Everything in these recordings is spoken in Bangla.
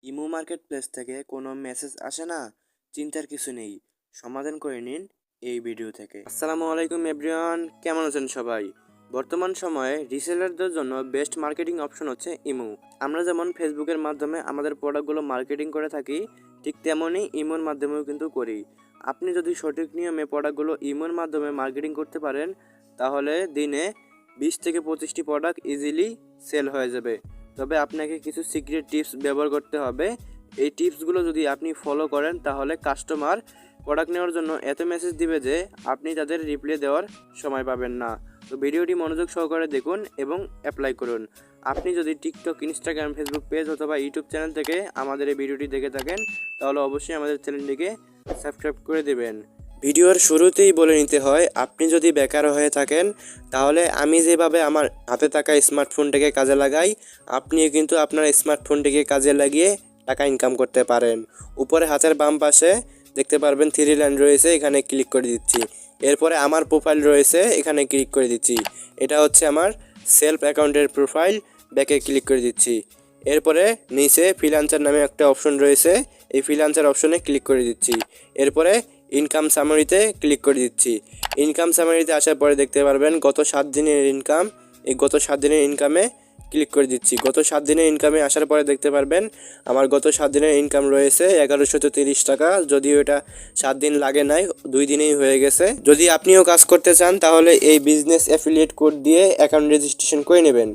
ইমো মার্কেট প্লেস থেকে কোনো মেসেজ আসে না, চিন্তার কিছু নেই, সমাধান করে নিন এই ভিডিও থেকে। আসসালামু আলাইকুম এভরিওয়ান, কেমন আছেন সবাই? বর্তমান সময়ে রিসেলারদের জন্য বেস্ট মার্কেটিং অপশন হচ্ছে ইমো। আমরা যেমন ফেসবুকের মাধ্যমে আমাদের প্রোডাক্টগুলো মার্কেটিং করে থাকি, ঠিক তেমনই ইমোর মাধ্যমেও কিন্তু করি। আপনি যদি সঠিক নিয়মে প্রোডাক্টগুলো ইমোর মাধ্যমে মার্কেটিং করতে পারেন, তাহলে দিনে 20 থেকে 25টি প্রোডাক্ট ইজিলি সেল হয়ে যাবে। তবে আপনাকে কিছু সিক্রেট টিপস ব্যবহার করতে হবে। এই টিপসগুলো যদি আপনি ফলো করেন, তাহলে কাস্টমার প্রোডাক্ট নেওয়ার জন্য এত মেসেজ দিবে যে আপনি তাদের রিপ্লাই দেওয়ার সময় পাবেন না। তো ভিডিওটি মনোযোগ সহকারে দেখুন এবং অ্যাপ্লাই করুন। আপনি যদি টিকটক, ইনস্টাগ্রাম, ফেসবুক পেজ অথবা ইউটিউব চ্যানেল থেকে আমাদের এই ভিডিওটি দেখে থাকেন, তাহলে অবশ্যই আমাদের চ্যানেলটিকে সাবস্ক্রাইব করে দেবেন। ভিডিওর শুরুতেই বলে নিতে হয়, আপনি যদি বেকার হয়ে থাকেন, তাহলে আমি যেভাবে আমার হাতে থাকা স্মার্টফোনটাকে কাজে লাগাই, আপনিও কিন্তু আপনার স্মার্টফোনটিকে কাজে লাগিয়ে টাকা ইনকাম করতে পারেন। উপরে হাতের বাম পাশে দেখতে পারবেন 3 লাইন রয়েছে, এখানে ক্লিক করে দিচ্ছি। এরপরে আমার প্রোফাইল রয়েছে, এখানে ক্লিক করে দিচ্ছি। এটা হচ্ছে আমার সেলফ অ্যাকাউন্টের প্রোফাইল, ব্যাকে ক্লিক করে দিচ্ছি। এরপরে নিচে ফ্রিল্যান্সার নামে একটা অপশন রয়েছে, এই ফ্রিল্যান্সার অপশনে ক্লিক করে দিচ্ছি। এরপরে ইনকাম সামারিতে ক্লিক করে দিচ্ছি। ইনকাম সামারিতে আসার পরে দেখতে পারবেন গত 7 দিনের ইনকাম। এই গত 7 দিনের ইনকামে ক্লিক করে দিচ্ছি। গত 7 দিনের ইনকামে আসার পরে দেখতে পারবেন আমার গত 7 দিনের ইনকাম রয়েছে 1130 টাকা। যদিও এটা 7 দিন লাগে নাই, 2 দিনেই হয়ে গেছে। যদি আপনিও কাজ করতে চান, তাহলে এই বিজনেস অ্যাফিলিয়েট কোড দিয়ে অ্যাকাউন্ট রেজিস্ট্রেশন করে নেবেন।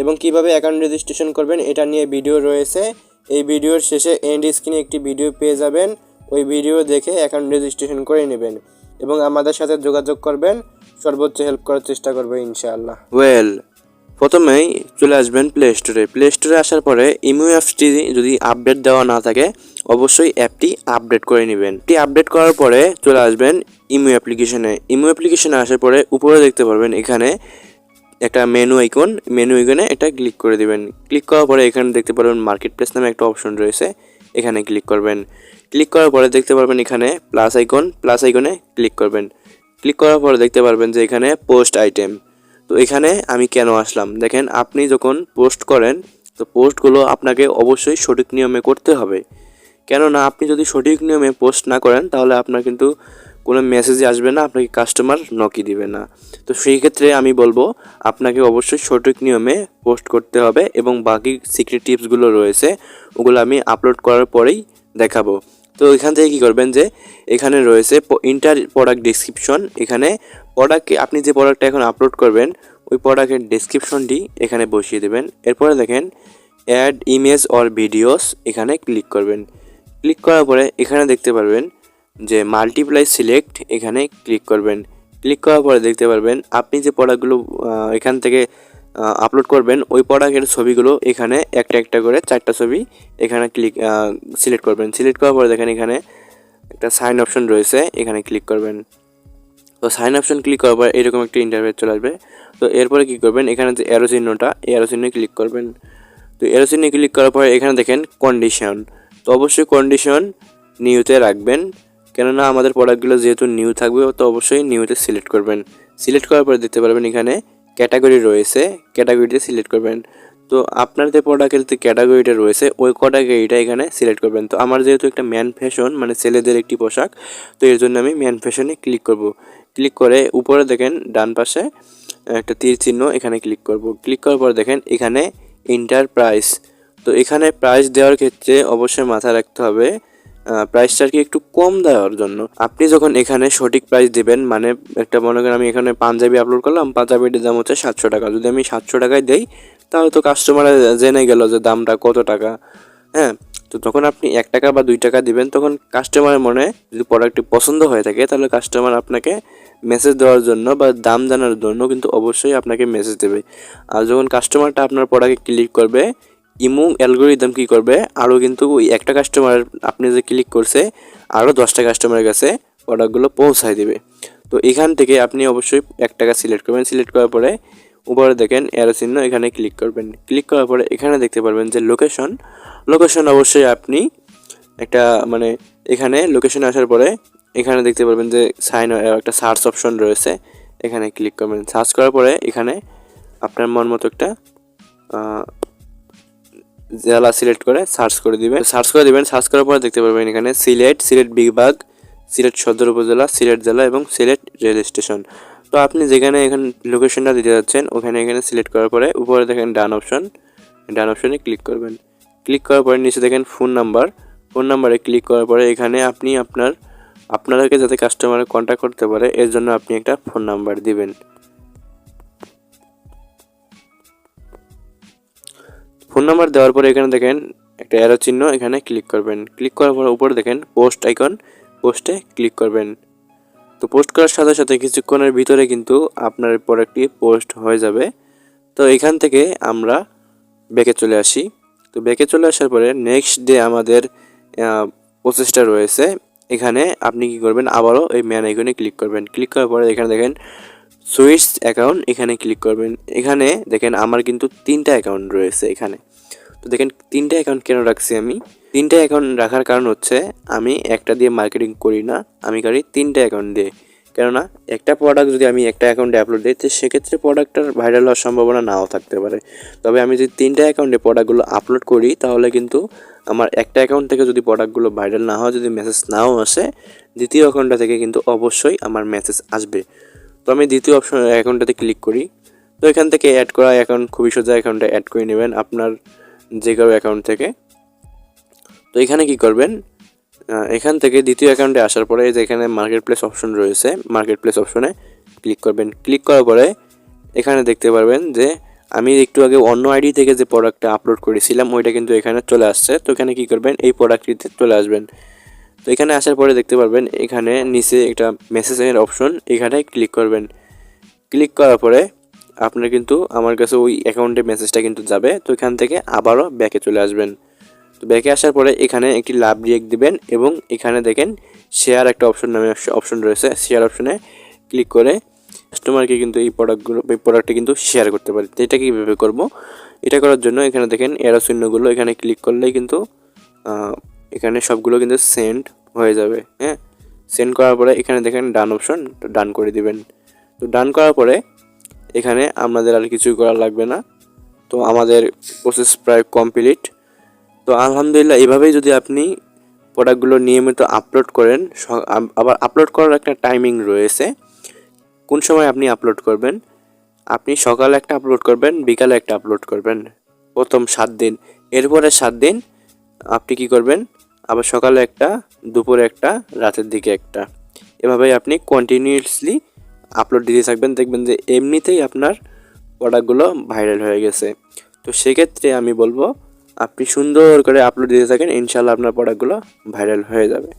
এবং কিভাবে অ্যাকাউন্ট রেজিস্ট্রেশন করবেন এটা নিয়ে ভিডিও রয়েছে। এই ভিডিওর শেষে এন্ড স্ক্রিনে একটি ভিডিও পেয়ে যাবেন। ওই ভিডিও দেখে অ্যাকাউন্ট রেজিস্ট্রেশন করে নেবেন এবং আমাদের সাথে যোগাযোগ করবেন। সর্বোচ্চ হেল্প করার চেষ্টা করবে ইনশাআল্লাহ। প্রথমেই চলে আসবেন প্লে স্টোরে। প্লে স্টোরে আসার পরে ইমো অ্যাপসটি যদি আপডেট দেওয়া না থাকে, অবশ্যই অ্যাপটি আপডেট করে নেবেন। এটি আপডেট করার পরে চলে আসবেন ইমো অ্যাপ্লিকেশনে। ইমো অ্যাপ্লিকেশনে আসার পরে উপরে দেখতে পারবেন এখানে একটা মেনু আইকনে এটা ক্লিক করে দিবেন। ক্লিক করার পরে এখানে দেখতে পারবেন মার্কেট প্লেস নামে একটা অপশন রয়েছে, এখানে ক্লিক করবেন। ক্লিক করার পরে দেখতে পারবেন এখানে প্লাস আইকনে ক্লিক করবেন। ক্লিক করার পরে দেখতে পারবেন যে এখানে পোস্ট আইটেম। তো এখানে আমি কেন আসলাম, দেখেন আপনি যখন পোস্ট করেন, তো পোস্টগুলো আপনাকে অবশ্যই সঠিক নিয়মে করতে হবে। কেননা আপনি যদি সঠিক নিয়মে পোস্ট না করেন, তাহলে আপনার কিন্তু কোনো মেসেজই আসবে না, আপনাকে কাস্টমার নকই দিবে না। তো সেই ক্ষেত্রে আমি বলবো আপনাকে অবশ্যই সঠিক নিয়মে পোস্ট করতে হবে এবং বাকি সিক্রেট টিপসগুলো রয়েছে, ওগুলো আমি আপলোড করার পরেই দেখাবো। তো এখান থেকে কী করবেন যে এখানে রয়েছে ইন্টার প্রোডাক্ট ডেসক্রিপশন। এখানে আপনি যে প্রোডাক্টটা এখন আপলোড করবেন, ওই প্রোডাক্টের ডেসক্রিপশনটি এখানে বসিয়ে দেবেন। এরপরে দেখেন অ্যাড ইমেজ অর ভিডিওস, এখানে ক্লিক করবেন। ক্লিক করার পরে এখানে দেখতে পারবেন যে মাল্টিপ্লাই সিলেক্ট, এখানে ক্লিক করবেন। ক্লিক করার পরে দেখতে পারবেন আপনি যে প্রোডাক্টগুলো এখান থেকে আপলোড করবেন, ওই প্রোডাক্টের ছবিগুলো এখানে একটা একটা করে 4টা ছবি এখানে সিলেক্ট করবেন। সিলেক্ট করার পরে দেখেন এখানে একটা সাইন অপশন রয়েছে, এখানে ক্লিক করবেন। তো সাইন অপশন ক্লিক করার পর এরকম একটা ইন্টারফেস চলে আসবে। তো এরপরে কী করবেন, এখানে যে অ্যারো চিহ্নটা, এই অ্যারো চিহ্নে ক্লিক করবেন। তো অ্যারো চিহ্নে ক্লিক করার পরে এখানে দেখেন কন্ডিশন। তো অবশ্যই কন্ডিশন নিউতে রাখবেন, কেননা আমাদের প্রোডাক্টগুলো যেহেতু নিউ থাকবে, তো অবশ্যই নিউতে সিলেক্ট করবেন। সিলেক্ট করার পরে দেখতে পারবেন এখানে ক্যাটাগরি রয়েছে, ক্যাটাগরিতে সিলেক্ট করবেন। তো আপনার যে প্রোডাক্টের যে ক্যাটাগরিটা রয়েছে, ওই ক্যাটাগরিটা এখানে সিলেক্ট করবেন। তো আমার যেহেতু একটা ম্যান ফ্যাশন, মানে ছেলেদের একটি পোশাক, তো এর জন্য আমি ম্যান ফ্যাশনে ক্লিক করব। ক্লিক করে উপরে দেখেন ডান পাশে একটা তীর চিহ্ন, এখানে ক্লিক করব। ক্লিক করার পর দেখেন এখানে ইন্টার প্রাইস। তো এখানে প্রাইস দেওয়ার ক্ষেত্রে অবশ্যই মাথায় রাখতে হবে প্রাইসটা আর কি একটু কম দেওয়ার জন্য। আপনি যখন এখানে সঠিক প্রাইস দেবেন, মানে একটা মনে করেন আমি এখানে পাঞ্জাবি আপলোড করলাম, পাঞ্জাবিটির দাম হচ্ছে 700 টাকা। যদি আমি 700 টাকায় দেই, তাহলে তো কাস্টমার জেনে গেল যে দামটা কত টাকা। হ্যাঁ, তো তখন আপনি 1 টাকা বা 2 টাকা দিবেন, তখন কাস্টমারের মনে যদি প্রোডাক্টটি পছন্দ হয়ে থাকে, তাহলে কাস্টমার আপনাকে মেসেজ দেওয়ার জন্য বা দাম জানার জন্য কিন্তু অবশ্যই আপনাকে মেসেজ দেবে। আর যখন কাস্টমারটা আপনার প্রোডাক্টে ক্লিক করবে, ইমো অ্যালগোরিদম কী করবে, আরও কিন্তু ওই একটা কাস্টমার আপনি যে ক্লিক করছে, আরও 10টা কাস্টমারের কাছে প্রোডাক্টগুলো পৌঁছায় দেবে। তো এখান থেকে আপনি অবশ্যই 1 টাকা সিলেক্ট করবেন। সিলেক্ট করার পরে উপরে দেখেন অ্যারো চিহ্ন, এখানে ক্লিক করবেন। ক্লিক করার পরে এখানে দেখতে পারবেন যে লোকেশন অবশ্যই আপনি একটা মানে এখানে লোকেশনে আসার পরে এখানে দেখতে পারবেন যে একটা সার্চ অপশন রয়েছে, এখানে ক্লিক করবেন। সার্চ করার পরে এখানে আপনার মন মতো একটা জেলা সিলেক্ট করে সার্চ করে দিবেন। সার্চ করার পর দেখতে পারবেন এখানে সিলেট বিভাগ, সিলেট সদর উপজেলা, সিলেট জেলা এবং সিলেট রেল স্টেশন। তো আপনি যেখানে এখানে লোকেশনটা দিতে যাচ্ছেন ওখানে এখানে সিলেক্ট করার পরে উপরে দেখেন ডান অপশনে ক্লিক করবেন। ক্লিক করার পরে নিচে দেখেন ফোন নাম্বারে ক্লিক করার পরে এখানে আপনি আপনাদেরকে যাতে কাস্টমারে কন্ট্যাক্ট করতে পারে এর জন্য আপনি একটা ফোন নাম্বার দিবেন। ফোন নাম্বার দেওয়ার পরে এখানে দেখেন একটা অ্যারো চিহ্ন, এখানে ক্লিক করবেন। ক্লিক করার পরে উপরে দেখেন পোস্ট আইকন, পোস্টে ক্লিক করবেন। তো পোস্ট করার সাথে সাথে কিছুক্ষণের ভিতরে কিন্তু আপনার প্রোডাক্টটি পোস্ট হয়ে যাবে। তো এখান থেকে আমরা ব্যাকে চলে আসি। তো ব্যাকে চলে আসার পরে নেক্সট ডে আমাদের প্রসেসটা রয়েছে। এখানে আপনি কি করবেন, আবারও এই ম্যান আইকনে ক্লিক করবেন। ক্লিক করার পরে এখানে দেখেন সুইচ অ্যাকাউন্ট, এখানে ক্লিক করবেন। এখানে দেখেন আমার কিন্তু 3টা অ্যাকাউন্ট রয়েছে এখানে। তো দেখেন 3টা অ্যাকাউন্ট কেন রাখছি আমি, 3টা অ্যাকাউন্ট রাখার কারণ হচ্ছে আমি একটা দিয়ে মার্কেটিং করি না, আমি করি 3টা অ্যাকাউন্ট দিয়ে। কেননা একটা প্রোডাক্ট যদি আমি একটা অ্যাকাউন্টে আপলোড দিই তো সেক্ষেত্রে প্রোডাক্টটার ভাইরাল হওয়ার সম্ভাবনা নাও থাকতে পারে। তবে আমি যদি 3টা অ্যাকাউন্টে প্রোডাক্টগুলো আপলোড করি তাহলে কিন্তু আমার একটা অ্যাকাউন্ট থেকে যদি প্রোডাক্টগুলো ভাইরাল না হয়, যদি মেসেজ নাও আসে, দ্বিতীয় অ্যাকাউন্টটা থেকে কিন্তু অবশ্যই আমার মেসেজ আসবে। তো আমি দ্বিতীয় অ্যাকাউন্টটাতে ক্লিক করি। তো এখান থেকে অ্যাড করা অ্যাকাউন্ট খুবই সোজা, অ্যাকাউন্টটা অ্যাড করে নেবেন আপনার যে কারো অ্যাকাউন্ট থেকে। তো এখানে কি করবেন, এখান থেকে দ্বিতীয় অ্যাকাউন্টে আসার পরে যে এখানে মার্কেট প্লেস অপশন রয়েছে, মার্কেট প্লেস অপশনে ক্লিক করবেন। ক্লিক করার পরে এখানে দেখতে পারবেন যে আমি একটু আগে অন্য আইডি থেকে যে প্রোডাক্টটা আপলোড করেছিলাম ওইটা কিন্তু এখানে চলে আসছে। তো এখানে কি করবেন, এই প্রোডাক্টটিতে চলে আসবেন। তো এখানে আসার পরে দেখতে পারবেন এখানে নিচে একটা মেসেজের অপশন, এখানে ক্লিক করবেন। ক্লিক করার পরে আপনার কিন্তু আমার কাছে ওই অ্যাকাউন্টে মেসেজটা কিন্তু যাবে। তো এখান থেকে আবারও ব্যাকে চলে আসবেন। তো ব্যাকে আসার পরে এখানে একটি লাভ রিয়েক্ট দিবেন এবং এখানে দেখেন শেয়ার একটা অপশন রয়েছে, শেয়ার অপশনে ক্লিক করে কাস্টমারকে কিন্তু এই প্রোডাক্টটা কিন্তু শেয়ার করতে পারি। তো এটা কীভাবে করবো, এটা করার জন্য এখানে দেখেন এরো চিহ্নগুলো, এখানে ক্লিক করলেই কিন্তু এখানে সবগুলো কিন্তু সেন্ড হয়ে যাবে। হ্যাঁ, সেন্ড করার পরে এখানে দেখেন ডান অপশন, ডান করে দিবেন। তো ডান করার পরে এখানে আমাদের আর কিছু করা লাগবে না। তো আমাদের প্রসেস প্রায় কমপ্লিট। তো আলহামদুলিল্লাহ এভাবেই যদি আপনি প্রোডাক্টগুলো নিয়মিত আপলোড করেন, আবার আপলোড করার একটা টাইমিং রয়েছে, কোন সময় আপনি আপলোড করবেন, আপনি সকালে একটা আপলোড করবেন, বিকালে একটা আপলোড করবেন প্রথম 7 দিন। এরপরে 7 দিন আপনি কি করবেন, আবার সকালে একটা, দুপুরে একটা, রাতের দিকে একটা, এভাবেই আপনি কন্টিনিউয়াসলি আপলোড দিতে থাকবেন। দেখবেন যে এমনিতেই আপনার প্রোডাক্টগুলো ভাইরাল হয়ে গেছে। তো সেক্ষেত্রে আমি বলবো আপনি সুন্দর করে আপলোড দিতে থাকেন, ইনশাল্লাহ আপনার প্রোডাক্টগুলো ভাইরাল হয়ে যাবে।